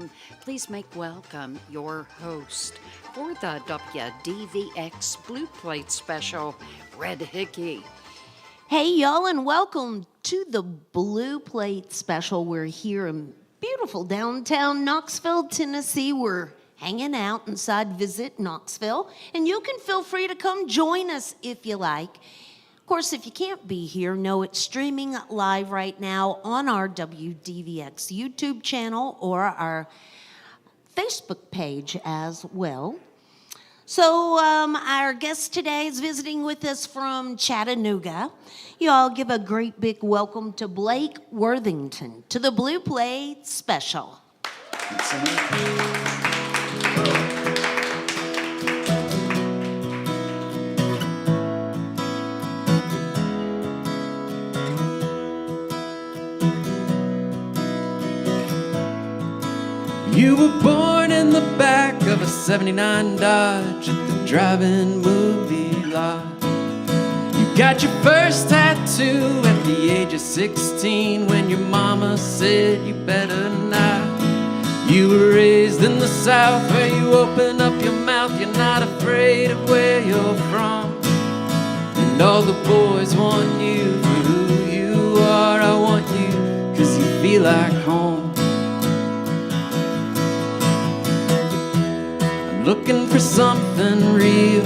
time, please make welcome your host for the WDVX Blue Plate Special, Red Hickey. Hey, y'all, and welcome to the Blue Plate Special. We're here in beautiful downtown Knoxville, Tennessee. We're hanging out inside Visit Knoxville, and you can feel free to come join us if you like. Of course, if you can't be here, know it's streaming live right now on our WDVX YouTube channel or our Facebook page as well. So our guest today is visiting with us from Chattanooga. You all give a great big welcome to Blake Worthington to the Blue Plate Special. You were born in the back of a 79 Dodge at the drive-in movie lot. You got your first tattoo at the age of 16 when your mama said you better not. You were raised in the South where you open up your mouth, you're not afraid of where you're from. And all the boys want you for who you are. I want you 'cause you feel like home. Looking for something real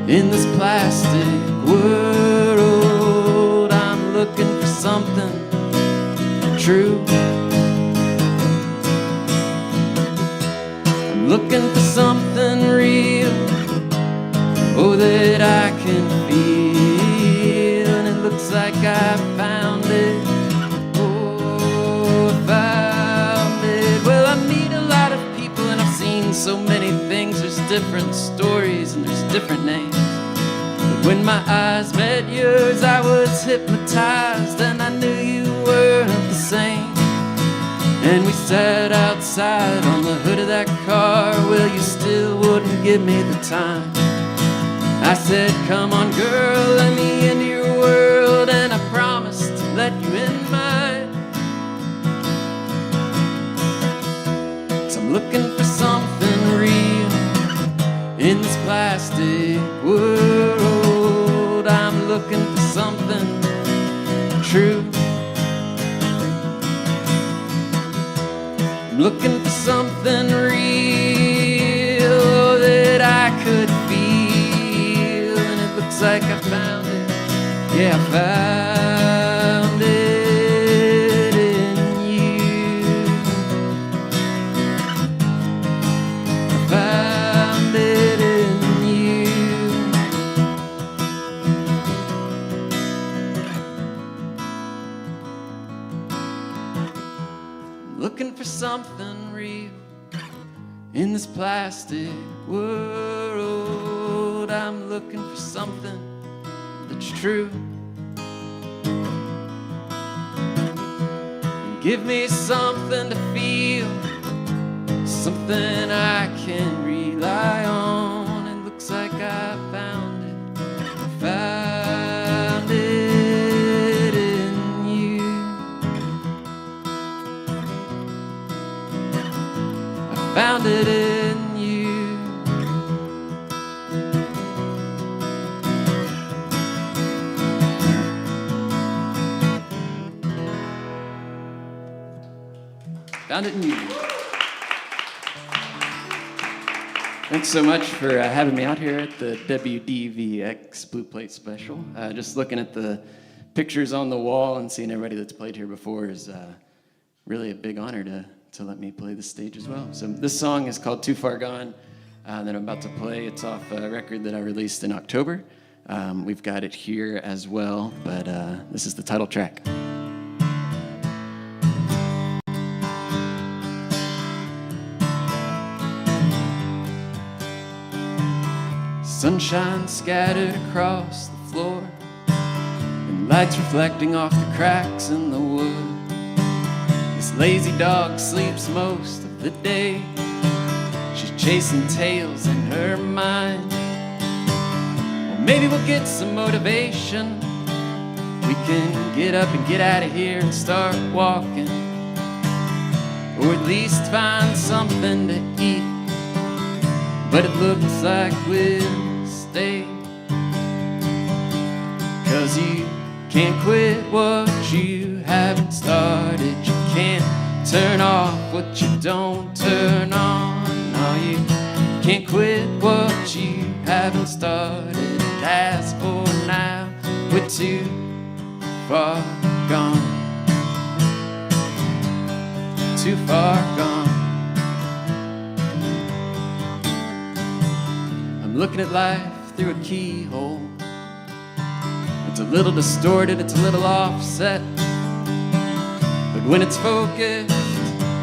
in this plastic world. I'm looking for something true. I'm looking for something real, oh, that I can feel. And it looks like I found it. Oh, I found it. Well, I meet a lot of people and I've seen so many things. There's different stories and there's different names. But when my eyes met yours, I was hypnotized and I knew you weren't the same. And we sat outside on the hood of that car. Well, you still wouldn't give me the time. I said, come on girl, let me into your world. And I promised to let you in mine. 'Cause I'm looking for something real in this plastic world. I'm looking for something true. I'm looking for something real, oh, that I could feel. And it looks like I found it. Yeah, I found it in you. I found it in you. I'm looking for something real in this plastic world. I'm looking for something that's true. Give me something to feel, something I can rely on. It looks like I found it. I found it in you. I found it in you. Found it in you. Thanks so much for having me out here at the WDVX Blue Plate Special. Just looking at the pictures on the wall and seeing everybody that's played here before is really a big honor to let me play the stage as well. So this song is called Too Far Gone that I'm about to play. It's off a record that I released in October. We've got it here as well, but this is the title track. Sunshine scattered across the floor and lights reflecting off the cracks in the wood. This lazy dog sleeps most of the day. She's chasing tails in her mind. Well, maybe we'll get some motivation. We can get up and get out of here and start walking. or at least find something to eat. But it looks like we'll stay, 'cause you can't quit what you haven't started. You can't turn off what you don't turn on. No, you can't quit what you haven't started. And as for now, we're too far gone. Too far gone. I'm looking at life through a keyhole. It's a little distorted, it's a little offset, but when it's focused,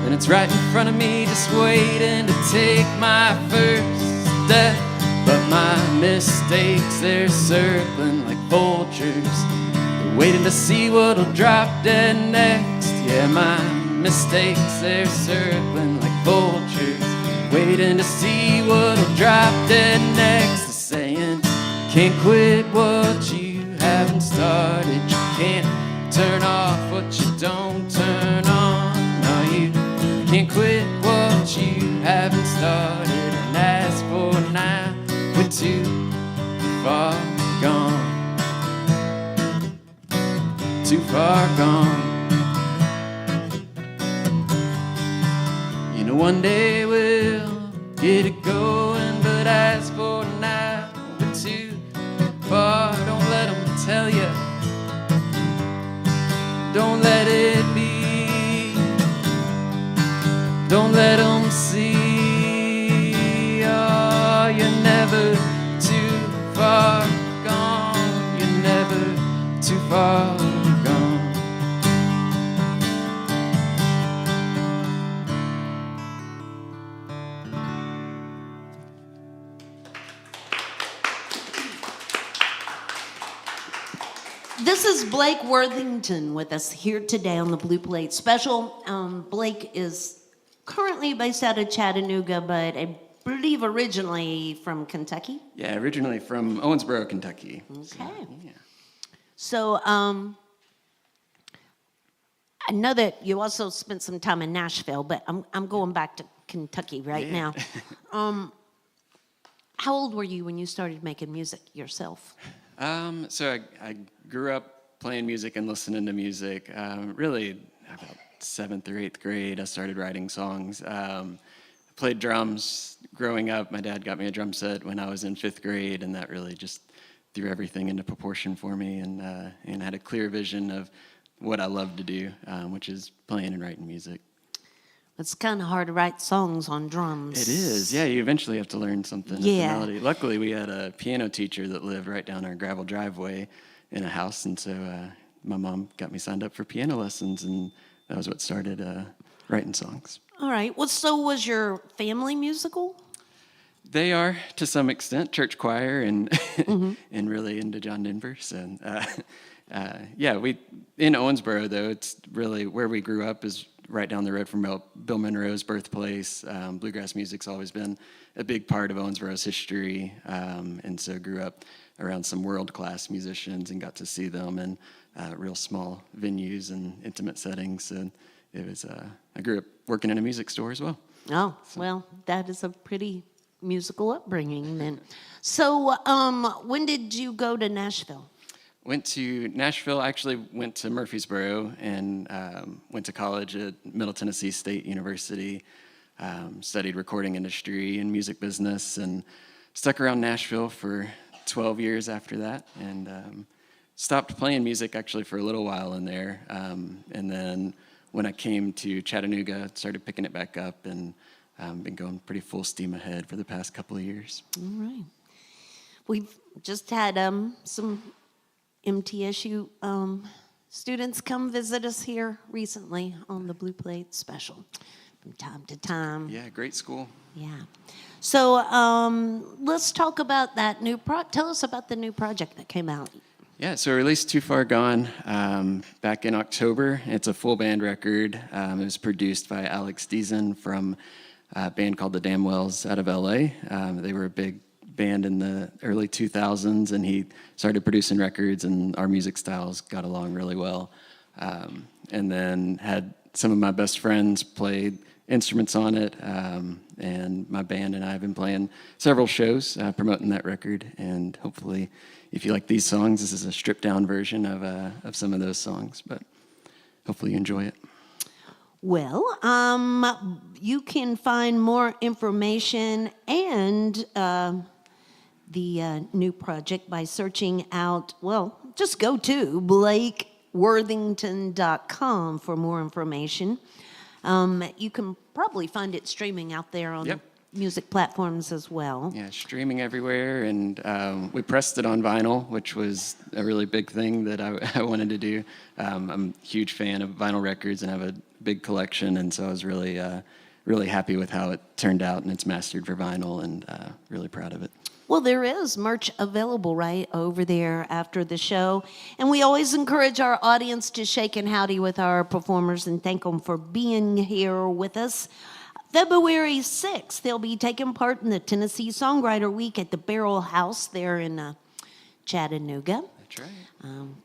then it's right in front of me, just waiting to take my first step. But my mistakes, they're circling like vultures. They're waiting to see what'll drop dead next. Yeah, my mistakes, they're circling like vultures, waiting to see what'll drop dead next. They're saying, can't quit what you haven't started. You can't turn off what you don't turn on. No, you can't quit what you haven't started. And as for now, we're too far gone. Too far gone. You know, one day we'll get it going, but as for now, we're too far. Don't let them tell you, don't let it be, don't let them see. Oh, you're never too far gone. You're never too far gone. This is Blake Worthington with us here today on the Blue Plate Special. Blake is currently based out of Chattanooga, but I believe originally from Kentucky. Yeah, originally from Owensboro, Kentucky. Okay. Yeah. So I know that you also spent some time in Nashville, but I'm going back to Kentucky right now. How old were you when you started making music yourself? So I grew up playing music and listening to music. Really, about 7th or 8th grade, I started writing songs. I played drums growing up. My dad got me a drum set when I was in 5th grade, and that really just threw everything into proportion for me, and had a clear vision of what I love to do, which is playing and writing music. It's kind of hard to write songs on drums. It is, yeah. You eventually have to learn something. Yeah. At the melody. Luckily, we had a piano teacher that lived right down our gravel driveway in a house, and so my mom got me signed up for piano lessons, and that was what started writing songs. All right. Well, so was your family musical? They are, to some extent, church choir and and really into John Denver. So, yeah, we in Owensboro, though, it's really where we grew up is right down the road from Bill Monroe's birthplace. Bluegrass music's always been a big part of Owensboro's history, and so grew up around some world-class musicians and got to see them in real small venues and intimate settings. And it was I grew up working in a music store as well. Oh, well, that is a pretty musical upbringing then. So when did you go to Nashville? Went to Nashville. I actually went to Murfreesboro and went to college at Middle Tennessee State University. Studied recording industry and music business, and stuck around Nashville for 12 years after that, and stopped playing music actually for a little while in there. And then when I came to Chattanooga, started picking it back up, and been going pretty full steam ahead for the past couple of years. All right. We've just had some MTSU students come visit us here recently on the Blue Plate Special from time to time. Yeah, great school. Yeah. So let's talk about that new tell us about the new project that came out. Yeah, so released Too Far Gone back in October. It's a full band record. It was produced by Alex Deason from a band called the Damwells out of LA. They were a big band in the early 2000s, and he started producing records, and our music styles got along really well. And then had some of my best friends play instruments on it, and my band and I have been playing several shows promoting that record, and hopefully if you like these songs, this is a stripped down version of some of those songs, but hopefully you enjoy it. Well, you can find more information and the new project by searching out, well, just go to blakeworthington.com for more information. You can probably find it streaming out there on music platforms as well. Yeah, streaming everywhere, and we pressed it on vinyl, which was a really big thing that I wanted to do. I'm a huge fan of vinyl records and have a big collection, and so I was really happy with how it turned out, and it's mastered for vinyl, and really proud of it. Well, there is merch available right over there after the show. And we always encourage our audience to shake and howdy with our performers and thank them for being here with us. February 6th, they'll be taking part in the Tennessee Songwriter Week at the Barrel House there in Chattanooga. That's right.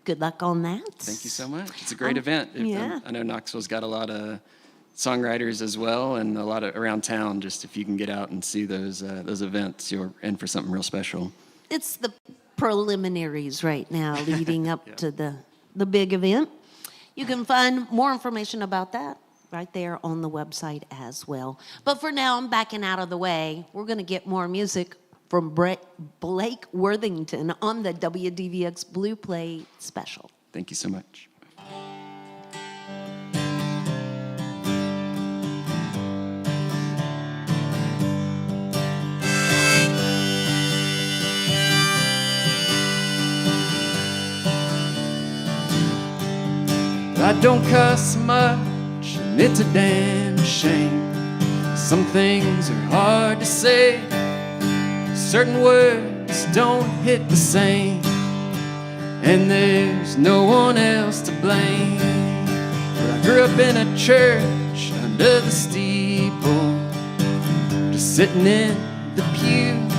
Good luck on that. Thank you so much. It's a great event. Yeah. I know Knoxville's got a lot of songwriters as well, and a lot of around town. Just if you can get out and see those events, you're in for something real special. It's the preliminaries right now leading up to the big event. You can find more information about that right there on the website as well. But for now, I'm backing out of the way. We're going to get more music from Blake Worthington on the WDVX Blue Plate Special. Thank you so much. I don't cuss much, and it's a damn shame. Some things are hard to say. Certain words don't hit the same, and there's no one else to blame. But I grew up in a church under the steeple, just sitting in the pews,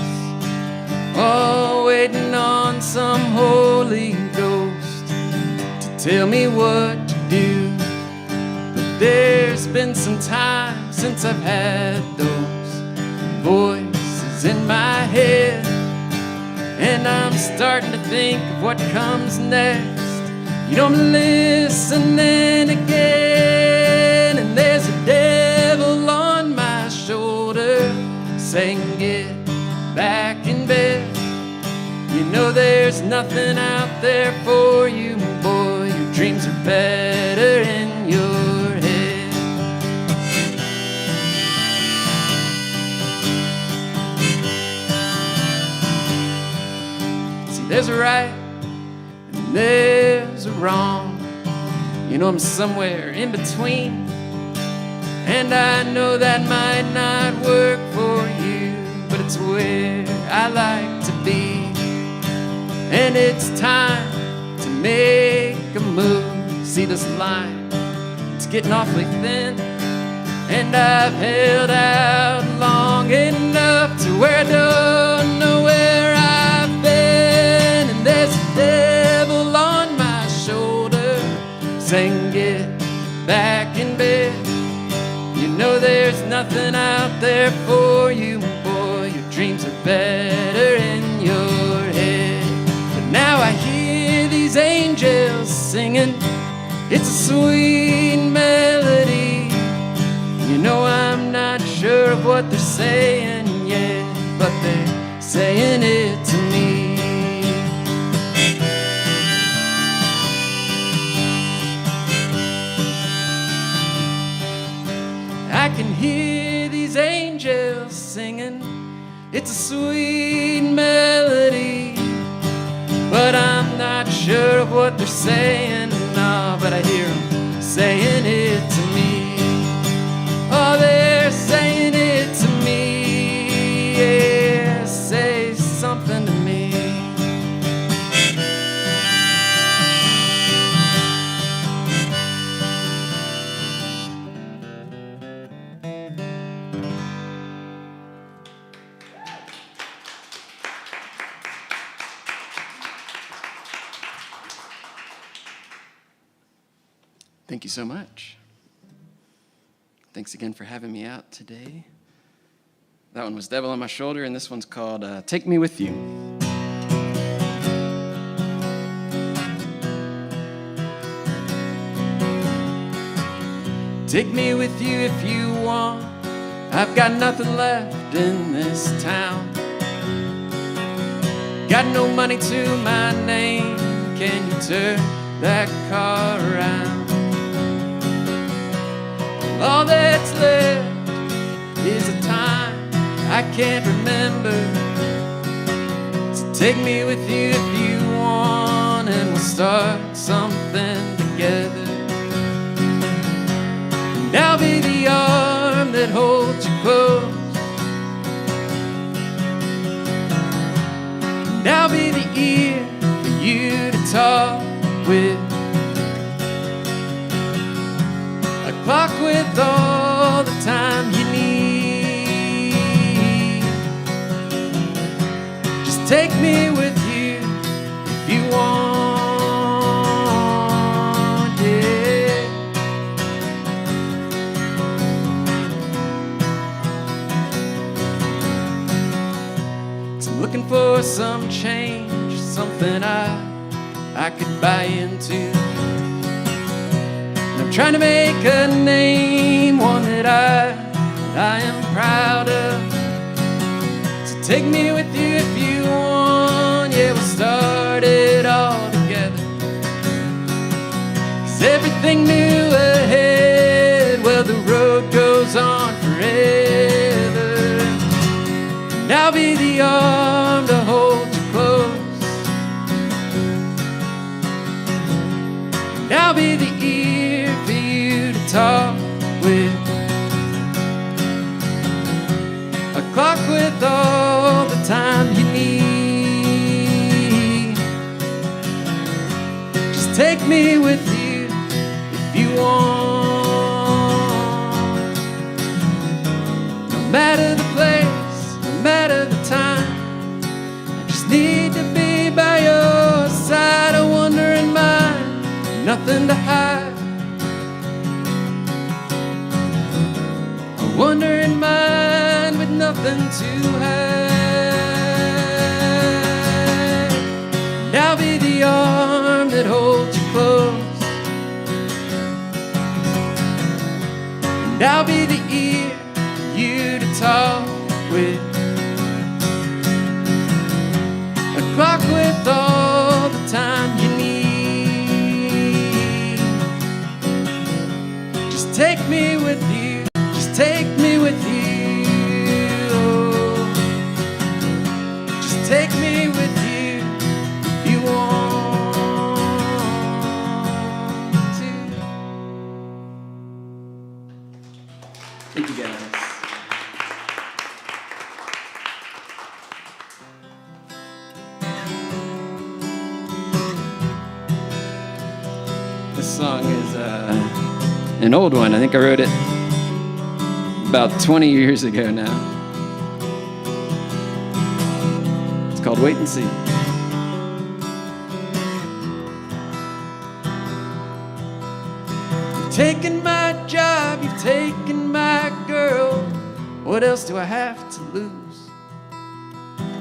all waiting on some Holy Ghost to tell me what to do. But there's been some time since I've had those voices in my head, and I'm starting to think of what comes next. You know, I'm listening again, and there's a devil on my shoulder saying, get back in bed. You know there's nothing out there for you, boy. Your dreams are better in your head. See, there's a right and there's a wrong. You know I'm somewhere in between, and I know that might not work for you, but it's where I like to be. And it's time to make a move. See this line, it's getting awfully thin, and I've held out long enough to where I don't know where I've been. And there's a devil on my shoulder saying, get back in bed. You know there's nothing out there for you, boy. Your dreams are better in your head. Now I hear these angels singing, it's a sweet melody. You know I'm not sure of what they're saying yet, but they're saying it to me. I can hear these angels singing, it's a sweet melody. But I'm not sure of what they're saying, no, but I hear them saying it to me. Oh, they're saying it to me, yeah, say something to me. Thank you so much. Thanks again for having me out today. That one was Devil on My Shoulder, and this one's called Take Me With You. Take me with you if you want. I've got nothing left in this town. Got no money to my name. Can you turn that car around? All that's left is a time I can't remember. So take me with you if you want, and we'll start something together. And I'll be the arm that holds you close, and I'll be the ear for you to talk with, a clock with all the time you need. Just take me with you if you want, yeah. So I'm looking for some change, something I could buy into. I'm trying to make a name, one that I am proud of. So take me with you if you want, yeah, we'll start it all together. 'Cause everything new ahead, well, the road goes on forever. And I'll be the arm to hold you close, and I'll be the ear for you to talk with, a clock with all the time you need. Just take me with you if you want. No matter the place, no matter the time, I just need to be by your side. A wandering mind, nothing to hide. A wandering mind with nothing to hide. And I'll be the arm that holds you close, and I'll be the ear for you to talk with, a clock with all the time you need. Just take me with you, just take me with you. Just take me with you if you want to. Thank you guys. This song is an old one. I think I wrote it about 20 years ago now. It's called Wait and See. You've taken my job, you've taken my girl. What else do I have to lose?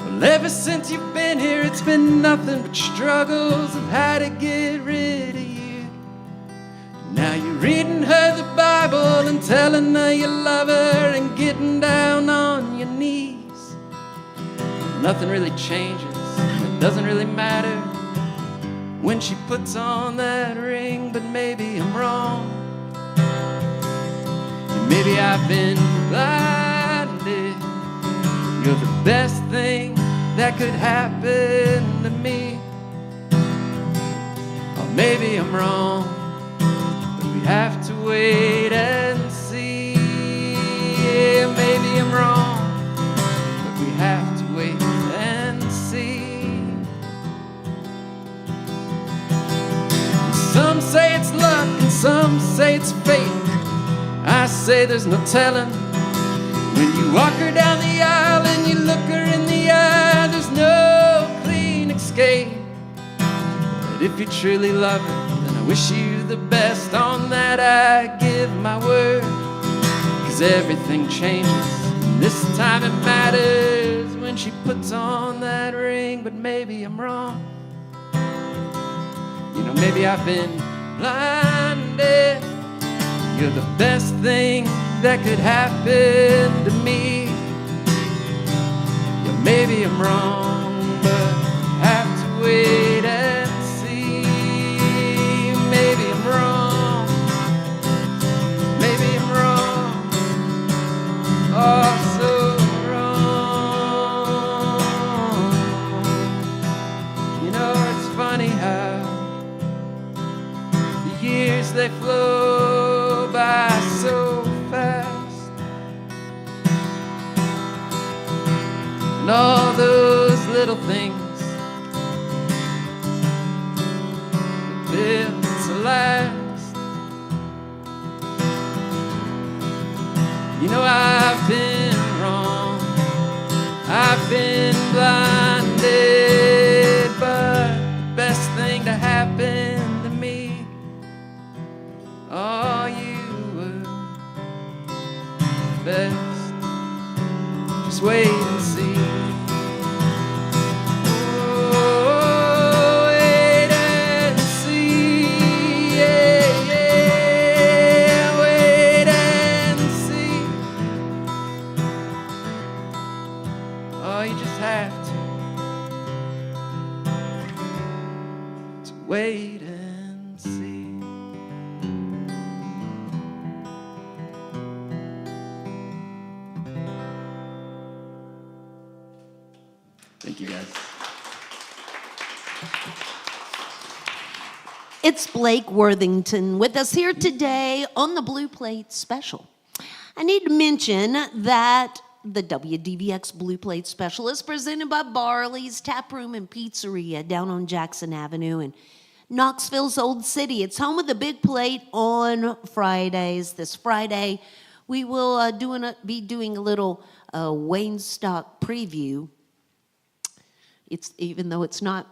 Well, ever since you've been here, it's been nothing but struggles of how to get rid of you. Now you're reading her the Bible and telling her you love her and getting down on your knees. Nothing really changes, it doesn't really matter when she puts on that ring, but maybe I'm wrong. And maybe I've been blinded. You're the best thing that could happen to me. Or maybe I'm wrong, have to wait and see. Yeah, maybe I'm wrong, but we have to wait and see. Some say it's luck and some say it's fate. I say there's no telling. When you walk her down the aisle and you look her in the eye, there's no clean escape. But if you truly love her, then I wish you the best. On that I give my word. 'cause everything changes. This time it matters when she puts on that ring, but maybe I'm wrong. You know, maybe I've been blinded. You're the best thing that could happen to me. Yeah, maybe I'm wrong, but I have to wait and see. Maybe I'm wrong. Maybe I'm wrong. Oh, so wrong. You know, it's funny how the years they flow by so fast, and all those little things built to last. You know, I've been wrong, I've been blinded, but the best thing to happen to me, oh, you were best. Just wait and see. Oh, wait and see. Yeah, yeah, wait and see. Oh, you just have to wait and see. Thank you, guys. It's Blake Worthington with us here today on the Blue Plate Special. I need to mention that the WDVX Blue Plate Special is presented by Barley's Tap Room and Pizzeria down on Jackson Avenue in Knoxville's Old City. It's home of the Big Plate on Fridays. This Friday, we will be doing a little Wayne Stock preview. It's, even though it's not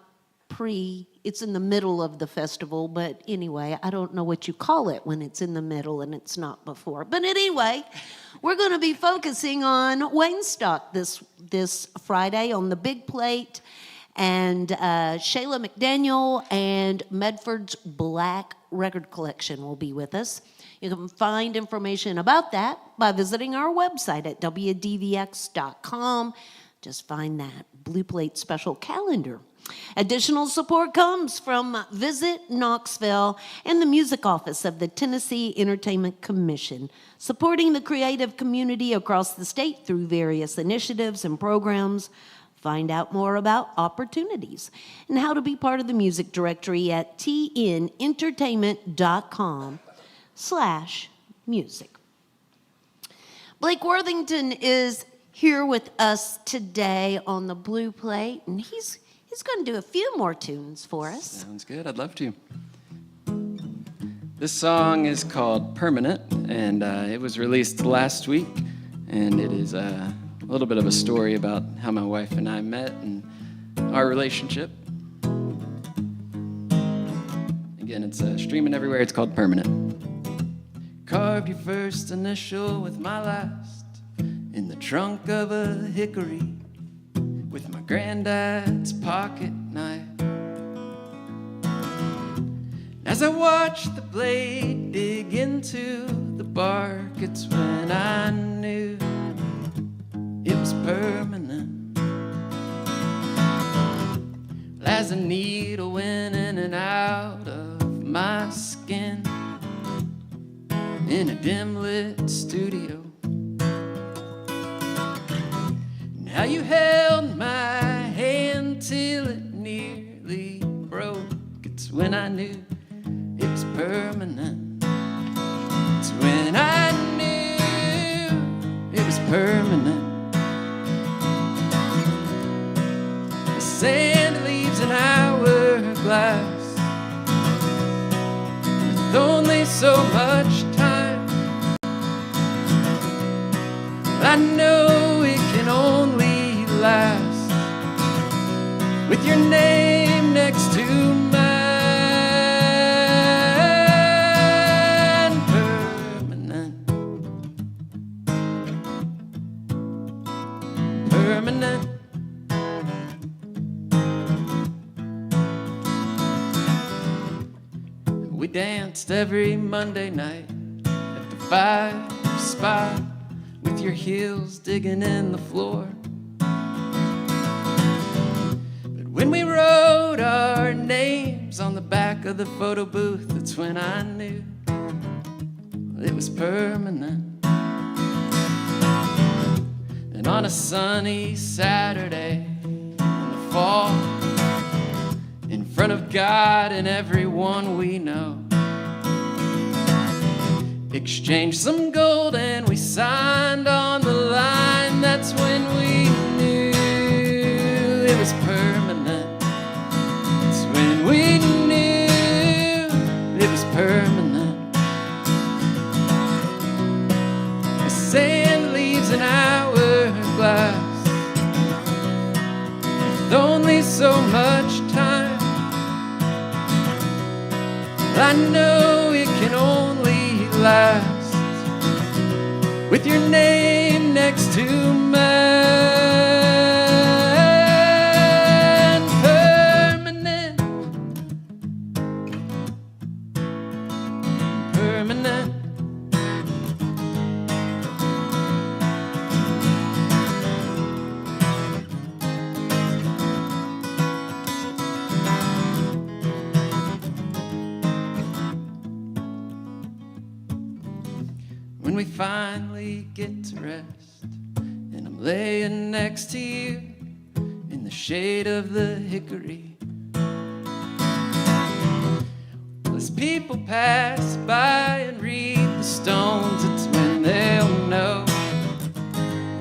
it's in the middle of the festival, but anyway, I don't know what you call it when it's in the middle and it's not before. But anyway, we're going to be focusing on Wayne Stock this Friday on the Big Plate, and Shayla McDaniel and Medford's Black Record Collection will be with us. You can find information about that by visiting our website at WDVX.com. Just find that Blue Plate Special calendar. Additional support comes from Visit Knoxville and the Music Office of the Tennessee Entertainment Commission, supporting the creative community across the state through various initiatives and programs. Find out more about opportunities and how to be part of the music directory at tnentertainment.com/music. Blake Worthington is here with us today on the Blue Plate, and he's going to do a few more tunes for us. Sounds good. I'd love to. This song is called Permanent, and it was released last week, and it is a little bit of a story about how my wife and I met and our relationship. Again, it's streaming everywhere. It's called Permanent. Carved your first initial with my last in the trunk of a hickory with my granddad's pocket knife. As I watched the blade dig into the bark, it's when I knew it was permanent. As a needle went in and out of my skin in a dim lit studio. Now you held my hand till it nearly broke. It's when I knew it was permanent. It's when I knew it was permanent. The sand leaves an hourglass with only so much time. I know it can only last with your name next to mine. Permanent. permanent. We danced every Monday night at the 5 spot with your heels digging in the floor. But when we wrote our names on the back of the photo booth, that's when I knew it was permanent. And on a sunny Saturday in the fall, in front of God and everyone we know, exchanged some gold and we signed on the line. That's when we knew it was permanent. That's when we knew it was permanent. The sand leaves an hourglass with only so much time. I know it can only last with your name next to mine. Permanent, permanent. When we finally get to rest and I'm laying next to you in the shade of the hickory, well, as people pass by and read the stones, it's when they'll know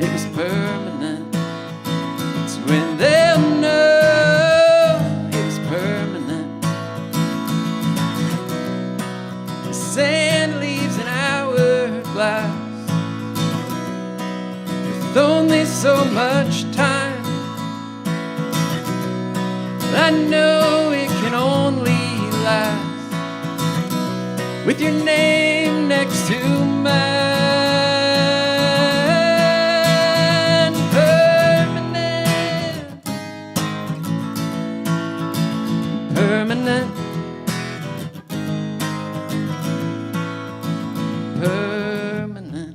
it was permanent. It's when they'll know it was permanent. The sand leaves an hourglass with only so much time. I know it can only last with your name next to mine. Permanent, permanent, permanent.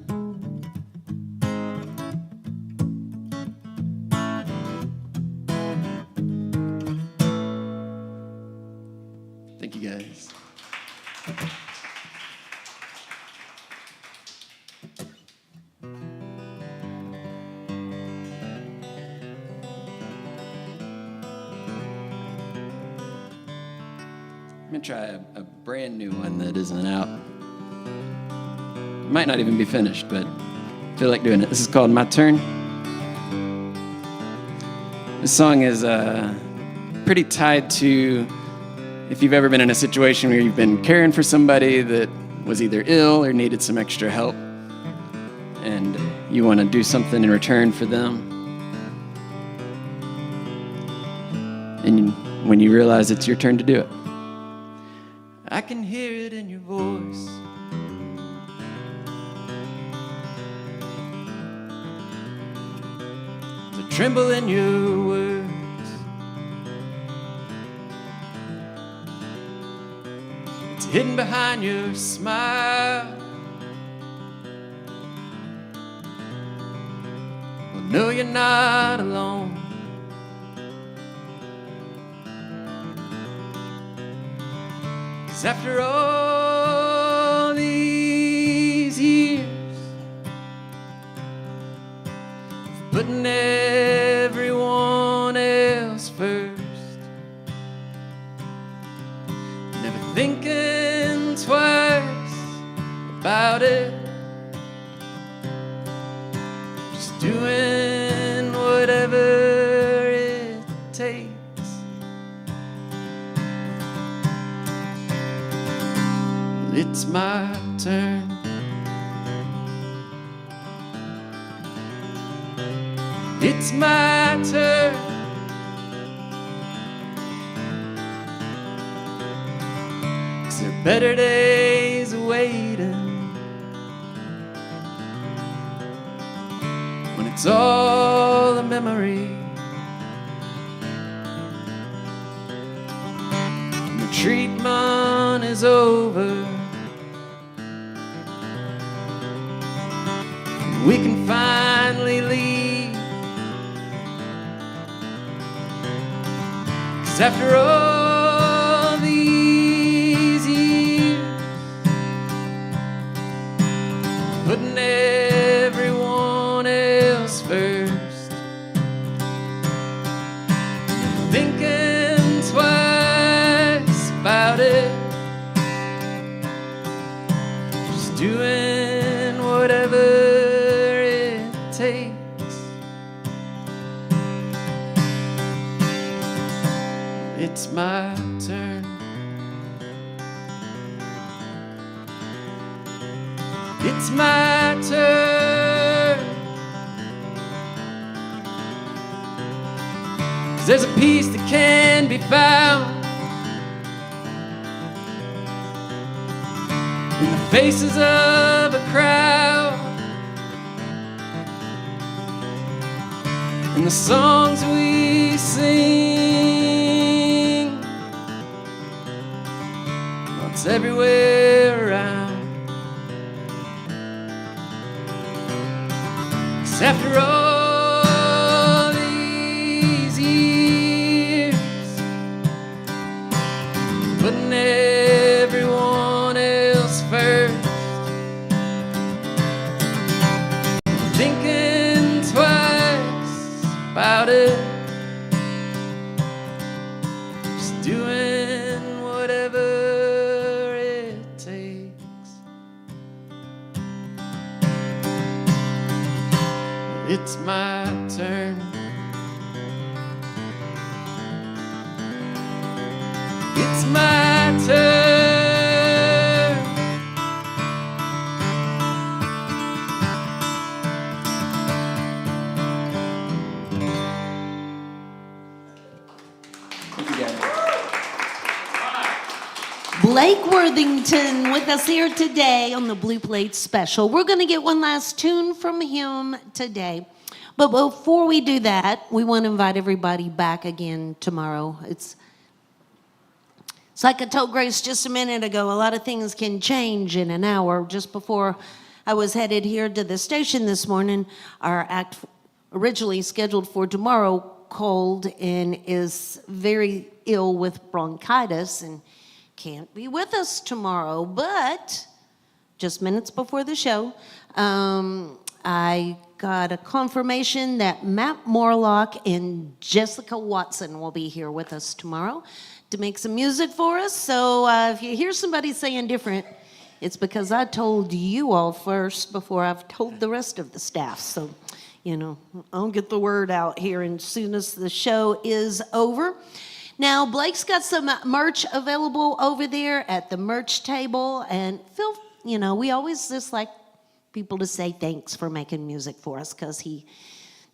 Thank you, guys. I'm gonna try a brand new one that isn't out. It might not even be finished, but I feel like doing it. This is called My Turn. This song is pretty tied to if you've ever been in a situation where you've been caring for somebody that was either ill or needed some extra help, and you want to do something in return for them. And when you realize it's your turn to do it, I can hear it in your voice. The tremble in your words. It's hidden behind your smile. Well, no, you're not alone. 'Cause after all these years of putting everyone else first, never thinking twice about it, just doing whatever it takes. It's my turn. It's my turn. 'Cause there are better days awaiting when it's all a memory. And the treatment is over. We can finally leave. 'Cause after all these years, putting everyone else first, thinking twice about it, just doing whatever takes. It's my turn. It's my turn. 'Cause there's a peace that can be found in the faces of a crowd, and the songs we sing, well, it's everywhere around. 'Cause after all these years, putting everyone else first, thinking twice about it, just doing whatever it takes. It's my turn. It's my turn. Blake Worthington with us here today on the Blue Plate Special. We're going to get one last tune from him today. But before we do that, we want to invite everybody back again tomorrow. It's like I told Grace just a minute ago, a lot of things can change in an hour. Just before I was headed here to the station this morning, our act originally scheduled for tomorrow called and is very ill with bronchitis and can't be with us tomorrow. But just minutes before the show, I got a confirmation that Matt Morlock and Jessica Watson will be here with us tomorrow to make some music for us. So if you hear somebody saying different, it's because I told you all first before I've told the rest of the staff. So, you know, I'll get the word out here as soon as the show is over. Now, Blake's got some merch available over there at the merch table. And Phil, you know, we always just like people to say thanks for making music for us, because he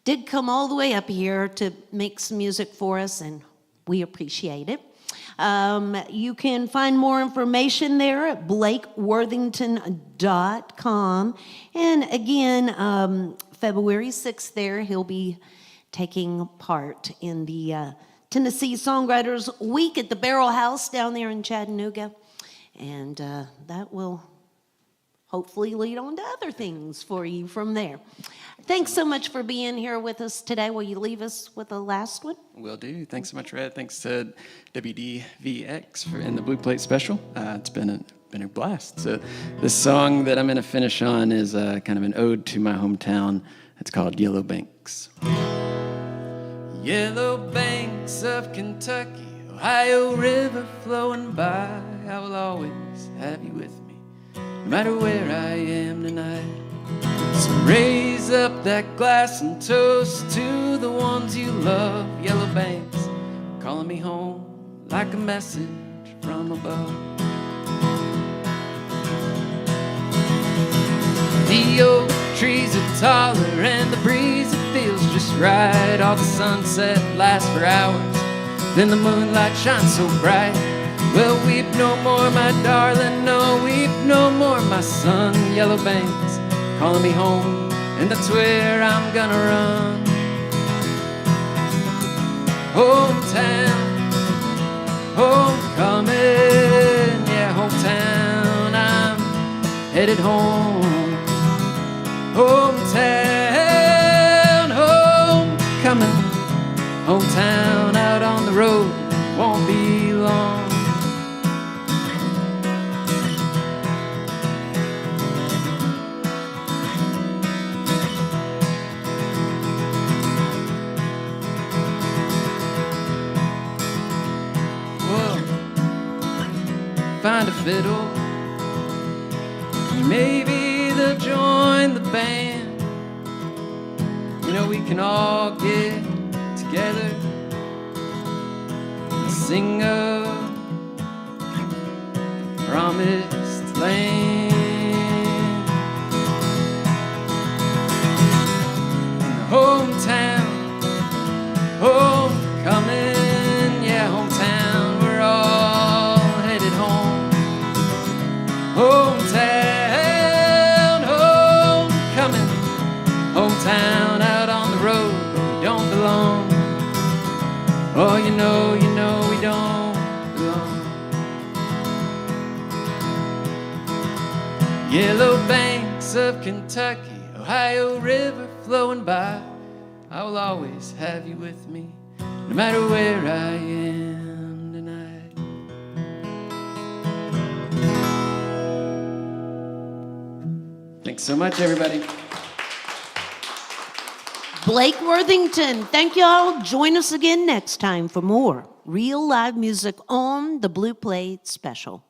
did come all the way up here to make some music for us, and we appreciate it. You can find more information there at blakeworthington.com. And again, February 6th there, he'll be taking part in the Tennessee Songwriters Week at the Barrel House down there in Chattanooga. And that will hopefully lead on to other things for you from there. Thanks so much for being here with us today. Will you leave us with a last one? Will do. Thanks so much, Red. Thanks to WDVX in the Blue Plate Special. It's been a blast. So the song that I'm going to finish on is kind of an ode to my hometown. It's called Yellow Banks. Yellow banks of Kentucky, Ohio River flowing by, I will always have you with me, no matter where I am tonight. So raise up that glass and toast to the ones you love. Yellow banks calling me home like a message from above. The oak trees are taller and the breeze, it feels just right. All the sunset lasts for hours, then the moonlight shines so bright. Well, weep no more, my darling, no, weep no more, my son. Yellow banks calling me home, and that's where I'm gonna run. headed home. Hometown, homecoming. Hometown out on the road, won't be long. Find a fiddle, maybe they'll join the band. You know, we can all get together and sing of promised land. In the hometown, homecoming, yeah, hometown, we're all headed home. Hometown, homecoming, hometown out on the road where we don't belong. Oh, you know, we don't belong. Yellow banks of Kentucky, Ohio River flowing by. I will always have you with me, no matter where I am tonight. Thanks so much, everybody. Blake Worthington, thank y'all. Join us again next time for more real live music on the Blue Plate Special.